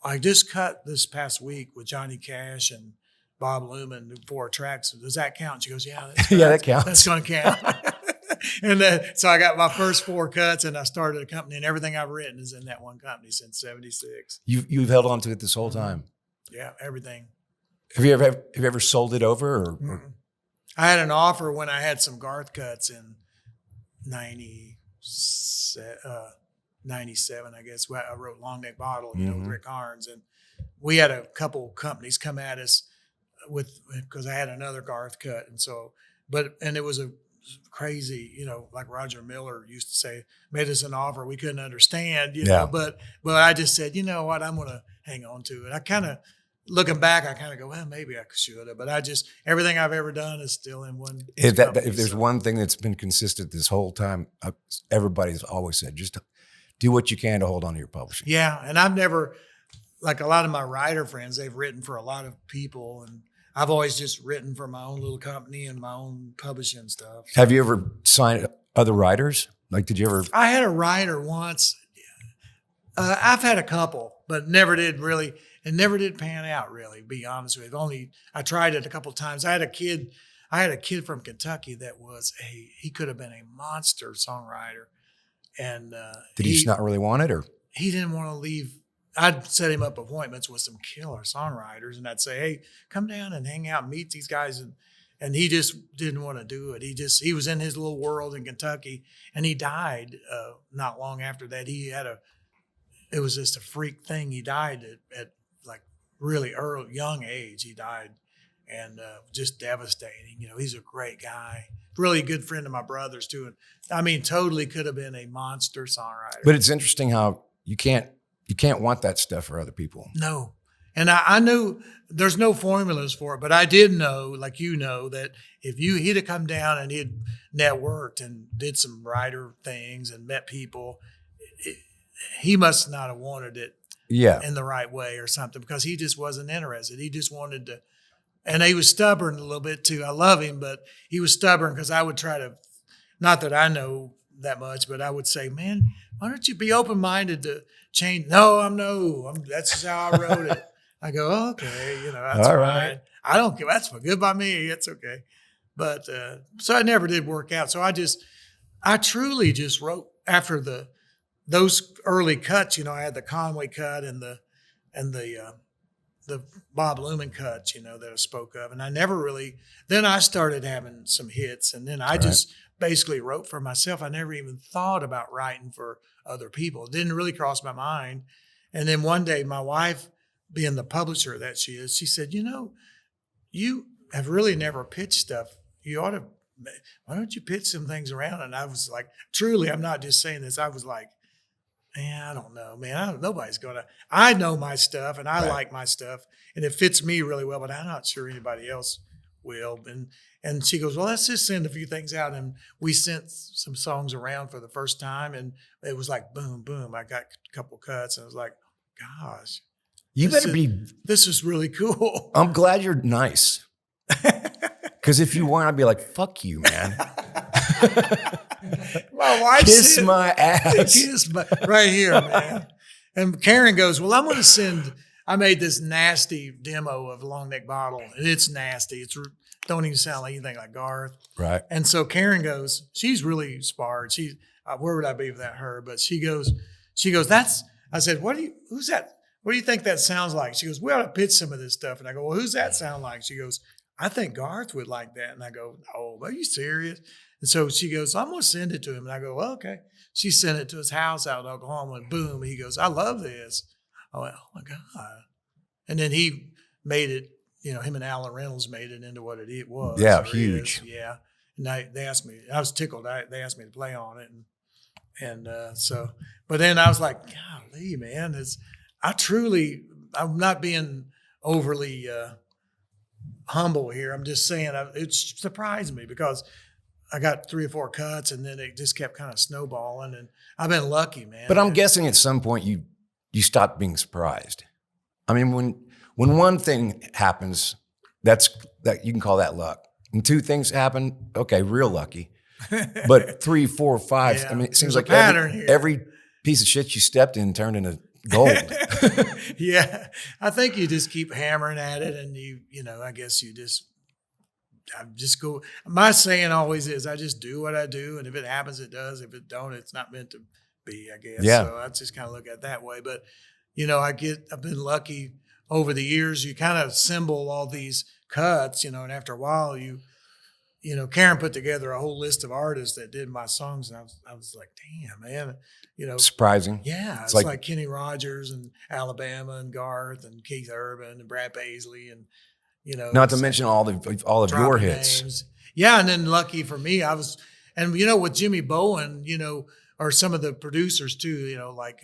I just cut this past week with Johnny Cash and Bob Luman, 4 tracks. Does that count? She goes, yeah. Yeah, that counts. That's going to count. And so I got my first 4 cuts and I started a company, and everything I've written is in that one company since '76. You've held on to it this whole time. Yeah, everything. Have you ever sold it over? Or? I had an offer when I had some Garth cuts in 97, I guess. I wrote Long Neck Bottle, with Rick Harns. And we had a couple companies come at us because I had another Garth cut. And so, and it was a crazy, like Roger Miller used to say, made us an offer we couldn't understand, know, but I just said, you know what, I'm going to hang on to it. I kind of, looking back, I kind of go, well, maybe I should have, but everything I've ever done is still in one. If there's one thing that's been consistent this whole time, everybody's always said, just do what you can to hold on to your publishing. Yeah. And I've never, like a lot of my writer friends, they've written for a lot of people, and I've always just written for my own little company and my own publishing stuff. Have you ever signed other writers? Like, did you ever? I had a writer once. I've had a couple, but never did pan out, really, to be honest with you. I tried it a couple of times. I had a kid from Kentucky that he could have been a monster songwriter. And did he just not really want it, or? He didn't want to leave. I'd set him up appointments with some killer songwriters, and I'd say, hey, come down and hang out and meet these guys. And he just didn't want to do it. He was in his little world in Kentucky, and he died not long after that. It was just a freak thing. He died at like really early, young age. He died, and just devastating. He's a great guy, really good friend of my brother's too. And I mean, totally could have been a monster songwriter. But it's interesting how you can't want that stuff for other people. No. And I knew there's no formulas for it, but I did know, like that if he'd have come down and he'd networked and did some writer things and met people, he must not have wanted it in the right way or something, because he just wasn't interested. He just wanted to, and he was stubborn a little bit too. I love him, but he was stubborn because I would try to, not that I know that much, but I would say, man, why don't you be open-minded to change? No, that's just how I wrote it. I go, oh, okay, that's all fine. right. I don't care. That's good by me. It's okay. But so I never did work out. So I truly just wrote after those early cuts. I had the Conway cut and the Bob Luman cuts, that I spoke of, and I never really. Then I started having some hits, and then I just basically wrote for myself. I never even thought about writing for other people. It didn't really cross my mind. And then one day, my wife, being the publisher that she is, she said, you have really never pitched stuff. Why don't you pitch some things around? And I was like, truly, I'm not just saying this. I was like, man, I don't know, man. I know my stuff and I like my stuff and it fits me really well, but I'm not sure anybody else will. And she goes, well, let's just send a few things out. And we sent some songs around for the first time. And it was like, boom, boom. I got a couple cuts. And I was like, gosh. This is really cool. I'm glad you're nice. Because if you weren't, I'd be like, fuck you, man. My wife Kiss said, my ass. right here, man. And Karen goes, well, I'm going to send, I made this nasty demo of Long Neck Bottle. And it's nasty. It's don't even sound like anything like Garth. Right. And so Karen goes, she's really smart. She's, where would I be without her? But she goes, that's, I said, who's that? What do you think that sounds like? She goes, we ought to pitch some of this stuff. And I go, well, who's that sound like? She goes, I think Garth would like that. And I go, oh, are you serious? And so she goes, I'm going to send it to him. And I go, well, okay. She sent it to his house out in Oklahoma, and boom, he goes, I love this. I went, oh my God. And then he made it, him and Alan Reynolds made it into what it was. Yeah, huge. Yeah. And they asked me, I was tickled. They asked me to play on it. And so, but then I was like, golly, man, I'm not being overly humble here. I'm just saying it surprised me because I got 3 or 4 cuts and then it just kept kind of snowballing, and I've been lucky, man. But I'm guessing at some point you stopped being surprised. I mean, when one thing happens, that you can call that luck. And 2 things happen, okay, real lucky. But 3, 4, 5, Yeah, I mean, it seems there's like a pattern here. every piece of shit you stepped in turned into gold. Yeah, I think you just keep hammering at it, and I guess I just go. My saying always is, I just do what I do, and if it happens, it does. If it don't, it's not meant to be, I guess. Yeah. So I just kind of look at it that way. But I've been lucky over the years. You kind of assemble all these cuts, and after a while, Karen put together a whole list of artists that did my songs, and I was like, damn, man, Surprising. Yeah, it's like Kenny Rogers and Alabama and Garth and Keith Urban and Brad Paisley and Not to mention all of your hits. Names. Yeah, and then lucky for me, I was, and with Jimmy Bowen, or some of the producers too, like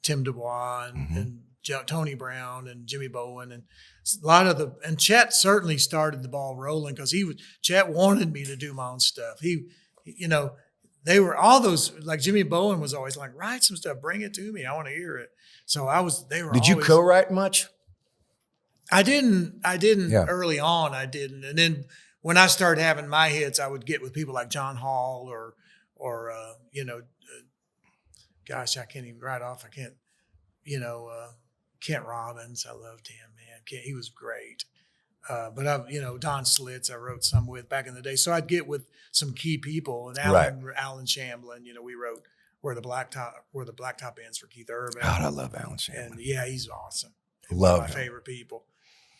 Tim Dubois and Tony Brown and Jimmy Bowen, and a lot of and Chet certainly started the ball rolling because Chet wanted me to do my own stuff. They were all those, like Jimmy Bowen was always like, write some stuff, bring it to me, I want to hear it. So Did you co-write much? I didn't Yeah. early on. I didn't. And then when I started having my hits, I would get with people like John Hall or gosh, I can't even write off. I can't, Kent Robbins. I loved him, man. He was great. But Don Slitz, I wrote some with back in the day. So I'd get with some key people, and Alan Shamblin, we wrote Where the Blacktop Ends for Keith Urban. God, I love Alan Shamblin. And yeah, he's awesome. Love my him. favorite people.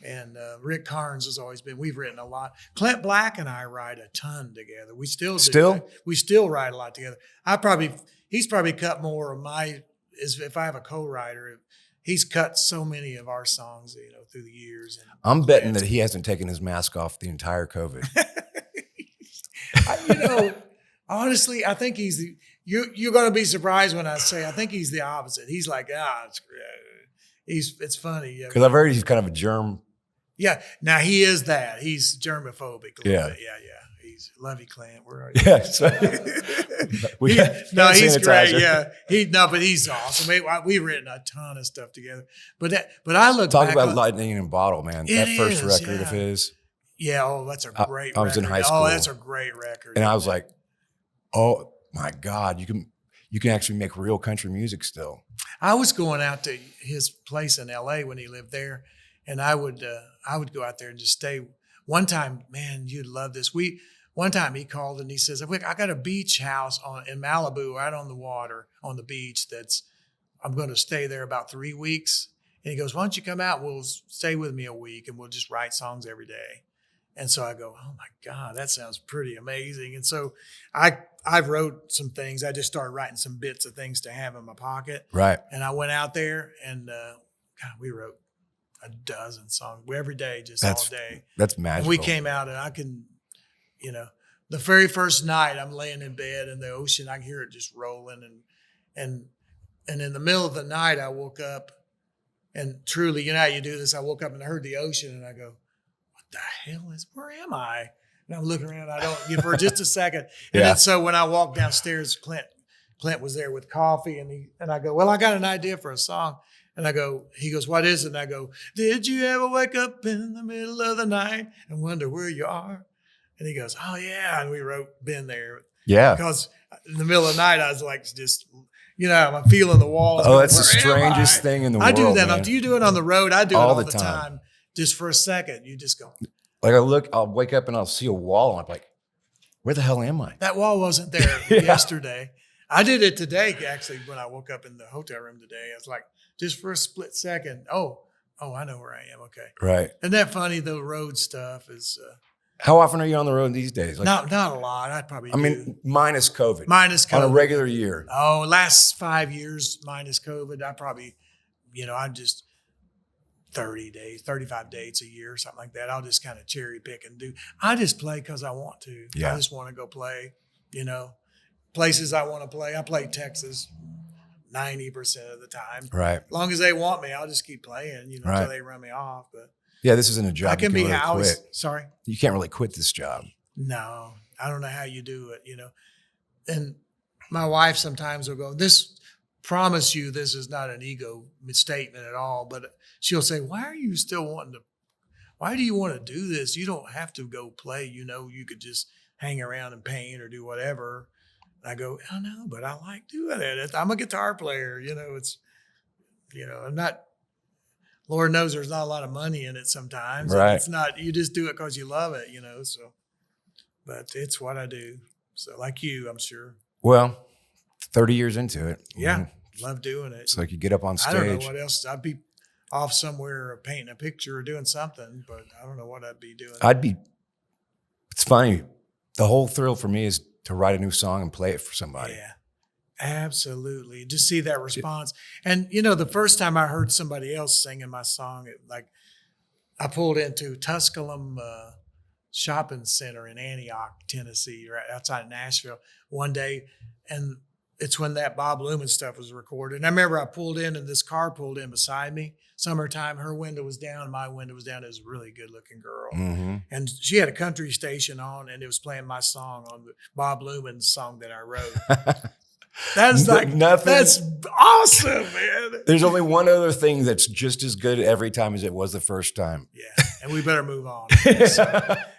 And Rick Carnes has always been. We've written a lot. Clint Black and I write a ton together. We still do. We still write a lot together. He's probably cut more of if I have a co-writer. He's cut so many of our songs, through the years. And I'm betting that he hasn't taken his mask off the entire COVID. Honestly, I think you're going to be surprised when I say I think he's the opposite. He's like, it's funny. Because I've heard he's kind of a germ. Yeah. Now he is that. He's germophobic a little bit. Yeah. He's Lovey Clint. Where are you? Yeah. So, he's great. Yeah. But he's awesome. We've written a ton of stuff together. But I look talk back about Lightning in a Bottle, man. That first record of his. Yeah. Oh, that's a great record. I was in high school. Oh, that's a great record. And I was like, oh my God, you can actually make real country music still. I was going out to his place in LA when he lived there, and I would go out there and just stay. One time, man, you'd love this. One time he called and he says, I got a beach house in Malibu, right on the water, on the beach. I'm going to stay there about 3 weeks. And he goes, why don't you come out? We'll stay with me a week and we'll just write songs every day. And so I go, oh my God, that sounds pretty amazing. And so I wrote some things. I just started writing some bits of things to have in my pocket. Right. And I went out there and we wrote a dozen songs every day, all day. That's magical. And we came out and I can, the very first night I'm laying in bed in the ocean, I can hear it just rolling. And in the middle of the night, I woke up and truly, how you do this. I woke up and I heard the ocean and I go, the hell where am I? And I'm looking around. I don't for just a second. And Yeah. then so when I walked downstairs, Clint was there with coffee, and I go, well, I got an idea for a song. And I go, he goes, what is it? And I go, did you ever wake up in the middle of the night and wonder where you are? And he goes, oh yeah. And we wrote Been There. Yeah. Because in the middle of the night, I was like, just, I'm feeling the walls. Oh, that's the Where am strangest I? thing in the I world. do that. Man. Do you do it on the road? I do All it all the the time. time. Just for a second, you just go, Like I'll wake up and I'll see a wall and I'm like, where the hell am I? that wall wasn't there yesterday. I did it today, actually, when I woke up in the hotel room today. I was like, just for a split second, oh, I know where I am. Okay. Right. Isn't that funny? The road stuff is How often are you on the road these days? Like, not a lot. I probably I mean, minus COVID. minus COVID. On a regular year. Oh, last 5 years minus COVID, I probably, I'm just 30 days, 35 dates a year or something like that. I'll just kind of cherry pick and do. I just play because I want to. Yeah. I just want to go play, places I want to play. I play Texas 90% of the time. Right. As long as they want me, I'll just keep playing, Right. until they run me off. But Yeah, this isn't a job I can you be, really quit. sorry. You can't really quit this job. No, I don't know how you do it, And my wife sometimes will go, promise you this is not an ego statement at all, but she'll say, why do you want to do this? You don't have to go play, you could just hang around and paint or do whatever. And I go, I know, but I like doing it. I'm a guitar player, I'm not, Lord knows there's not a lot of money in it sometimes. Right. It's not, you just do it because you love it, so, but it's what I do. So like you, I'm sure. Well, 30 years into it. Yeah. Love doing it. It's like you get up on stage. I don't know what else. I'd be off somewhere painting a picture or doing something, but I don't know what I'd be doing. It's funny. The whole thrill for me is to write a new song and play it for somebody. Yeah, absolutely. Just see that response. And, the first time I heard somebody else singing my song, I pulled into Tusculum Shopping Center in Antioch, Tennessee, right outside of Nashville one day. And it's when that Bob Luman stuff was recorded. And I remember I pulled in and this car pulled in beside me. Summertime, her window was down, my window was down. It was a really good looking girl. Mm-hmm. And she had a country station on and it was playing my song on Bob Luman's song that I wrote. That's like, Nothing. that's awesome, man. There's only one other thing that's just as good every time as it was the first time. Yeah, and we better move on.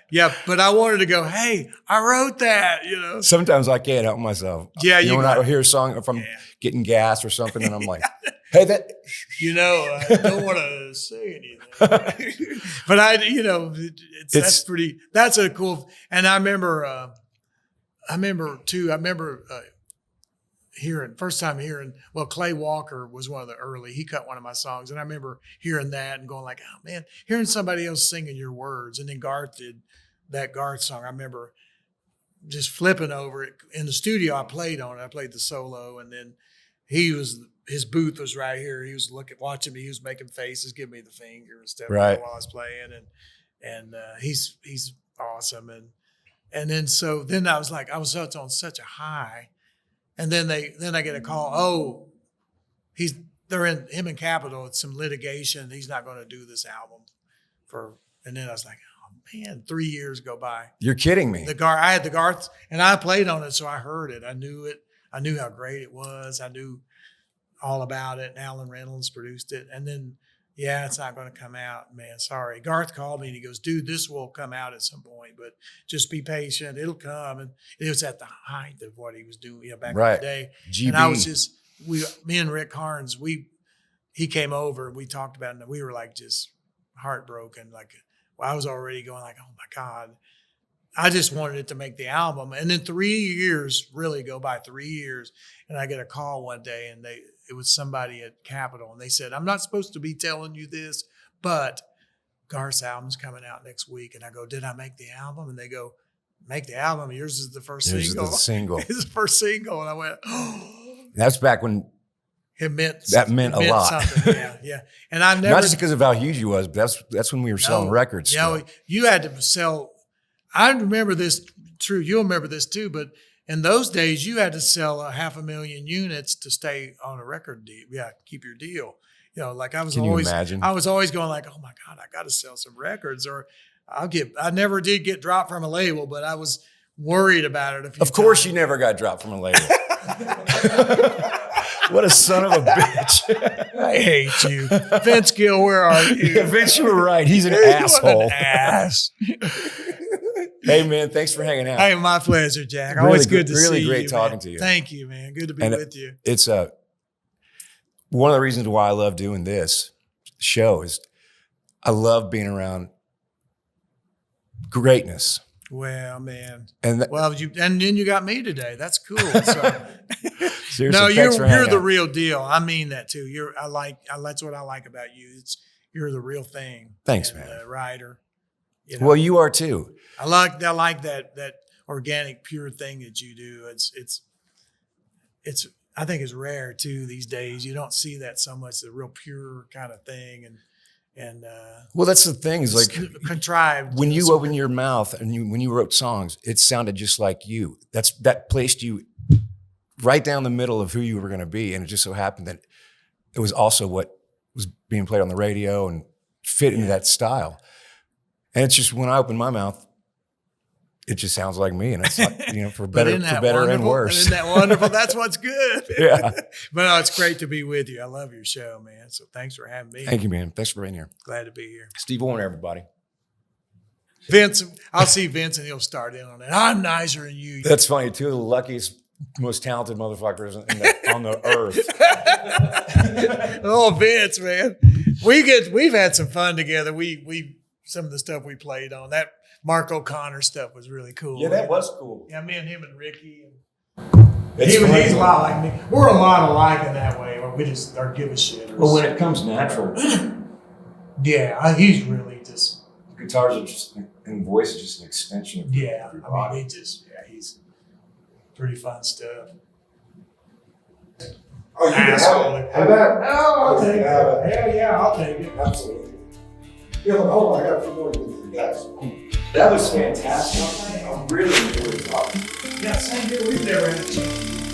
Yeah, but I wanted to go, hey, I wrote that, Sometimes I can't help myself. Yeah, when I got it. hear a song, if I'm Yeah. getting gas or something, and I'm like, hey, that. I don't want to say anything. But that's a cool, and I remember Clay Walker was one of the early, he cut one of my songs. And I remember hearing that and going like, oh man, hearing somebody else singing your words. And then Garth did that Garth song. I remember just flipping over it in the studio. I played on it. I played the solo and then his booth was right here. He was watching me. He was making faces, giving me the finger and stuff Right. while I was playing. And he's awesome. And then I was like, I was on such a high. And then I get a call. Oh, him in Capitol. It's some litigation. He's not going to do this album and then I was like, oh man, 3 years go by. You're kidding me. I had the Garth and I played on it. So I heard it. I knew it. I knew how great it was. I knew all about it. And Alan Reynolds produced it. And then, yeah, it's not going to come out, man. Sorry. Garth called me and he goes, dude, this will come out at some point, but just be patient. It'll come. And it was at the height of what he was doing back in the day. GB. And I was me and Rick Carnes, he came over and we talked about it and we were like just heartbroken. I was already going like, oh my God. I just wanted it to make the album. And then 3 years really go by, 3 years. And I get a call one day and it was somebody at Capitol and they said, I'm not supposed to be telling you this, but Garth's album's coming out next week. And I go, did I make the album? And they go, make the album. Yours is the first single. Yours is the single. It's the first single. And I went, oh. That's back when That meant a lot. Something. Yeah. And I never. Not just because of how huge he was, but that's when we were selling records. Yeah, you had to sell. I remember this, true. You'll remember this too, but in those days, you had to sell 500,000 units to stay on a record deal. Yeah, keep your deal. Like I was Can always, you imagine? I was always going like, oh my God, I got to sell some records, or I never did get dropped from a label, but I was worried about it a few Of course, times. you never got dropped from a label. What a son of a bitch. I hate you. Vince Gill, where are you? Yeah, Vince, you were right. He's an What asshole. an ass. Hey, man, thanks for hanging out. Hey, my pleasure, Jack. Really Always good to really see you. great talking man. to you. Thank you, man. Good to be And with you. It's one of the reasons why I love doing this show is I love being around greatness. Well, man. And And then you got me today. That's cool. So. seriously, No, thanks for hanging you're the out. real deal. I mean that too. That's what I like about you. You're the real thing. Thanks, and, man. Writer. Well, you are too. I like that organic, pure thing that you do. It's I think it's rare too these days. You don't see that so much. The real pure kind of thing, and Well, that's the thing is like contrived. when you open your mouth and when you wrote songs, it sounded just like you. That placed you right down the middle of who you were going to be, and it just so happened that it was also what was being played on the radio and fit into that style. And it's just when I open my mouth, it just sounds like me, and it's like, for better and worse. Isn't that wonderful? That's what's good. Yeah. But no, it's great to be with you. I love your show, man. So thanks for having me. Thank you, man. Thanks for being here. Glad to be here. Steve Wariner, everybody. Vince, I'll see Vince and he'll start in on that. I'm nicer than you. That's funny. Two of the luckiest, most talented motherfuckers on the earth. Oh, Vince, man. We've had some fun together. Some of the stuff we played on. That Mark O'Connor stuff was really cool. Yeah, that was cool. Yeah, me and him and Ricky. It's He's funny. a lot like me. We're a lot alike in that way, where we just don't give a shit. Well, when it comes natural, Yeah, he's really just. guitars are just, and voice is just an extension of Yeah, your I body. mean, he's pretty fun stuff. Oh, you can Asshole. have that. Oh, I'll take it. Have it. Hell yeah, I'll take it. Absolutely. Yeah, look, hold on, I got a few more to do for you guys. That was fantastic. I really enjoyed talking. Yeah, same here. We've never had a chance.